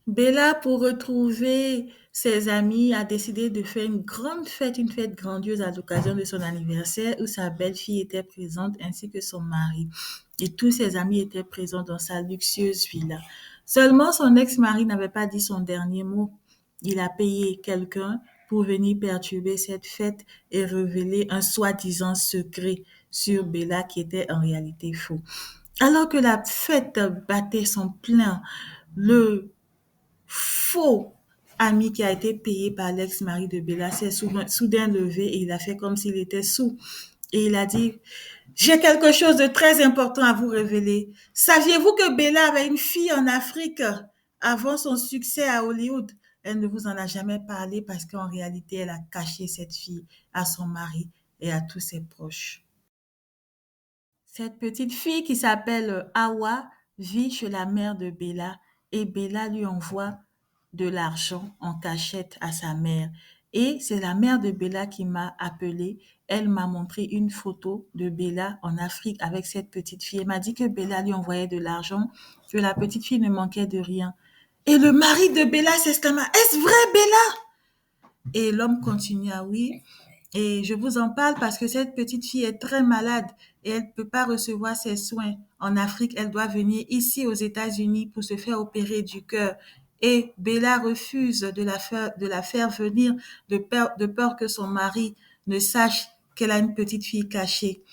Bella, pour retrouver ses amis, a décidé de faire une grande fête, une fête grandiose à l'occasion de son anniversaire où sa belle-fille était présente ainsi que son mari. Et tous ses amis étaient présents dans sa luxueuse villa. Seulement, son ex-mari n'avait pas dit son dernier mot. Il a payé quelqu'un pour venir perturber cette fête et révéler un soi-disant secret sur Bella qui était en réalité faux. Alors que la fête battait son plein, le faux ami qui a été payé par l'ex-mari de Bella s'est soudain levé et il a fait comme s'il était sous. Et il a dit, j'ai quelque chose de très important à vous révéler. Saviez-vous que Bella avait une fille en Afrique avant son succès à Hollywood? Elle ne vous en a jamais parlé parce qu'en réalité, elle a caché cette fille à son mari et à tous ses proches. Cette petite fille qui s'appelle Awa vit chez la mère de Bella et Bella lui envoie de l'argent en cachette à sa mère. Et c'est la mère de Bella qui m'a appelée. Elle m'a montré une photo de Bella en Afrique avec cette petite fille. Elle m'a dit que Bella lui envoyait de l'argent, que la petite fille ne manquait de rien. Et le mari de Bella s'exclama, est-ce vrai, Bella? Et l'homme continua, oui. Et je vous en parle parce que cette petite fille est très malade et elle ne peut pas recevoir ses soins en Afrique. Elle doit venir ici aux États-Unis pour se faire opérer du cœur. Et Bella refuse de la faire venir de peur que son mari ne sache qu'elle a une petite fille cachée.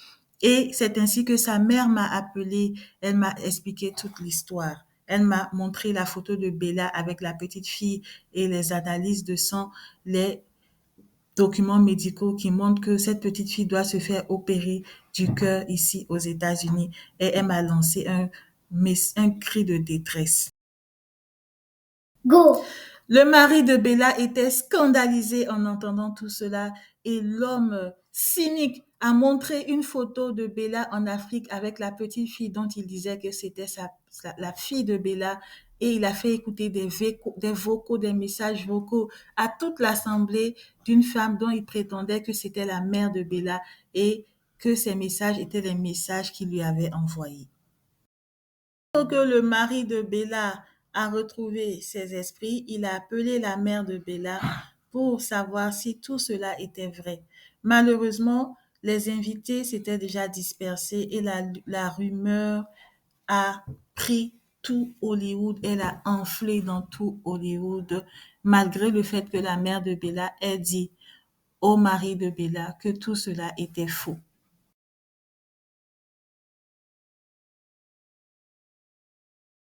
Et c'est ainsi que sa mère m'a appelée. Elle m'a expliqué toute l'histoire. Elle m'a montré la photo de Bella avec la petite fille et les analyses de sang, les documents médicaux qui montrent que cette petite fille doit se faire opérer du cœur ici aux États-Unis. Et elle m'a lancé un cri de détresse. Go! Le mari de Bella était scandalisé en entendant tout cela et l'homme cynique a montré une photo de Bella en Afrique avec la petite fille dont il disait que c'était la fille de Bella et il a fait écouter des messages vocaux à toute l'assemblée d'une femme dont il prétendait que c'était la mère de Bella et que ces messages étaient les messages qu'il lui avait envoyés. Que le mari de Bella a retrouvé ses esprits, il a appelé la mère de Bella pour savoir si tout cela était vrai. Malheureusement, les invités s'étaient déjà dispersés et la rumeur a pris tout Hollywood, elle a enflé dans tout Hollywood, malgré le fait que la mère de Bella ait dit au mari de Bella que tout cela était faux.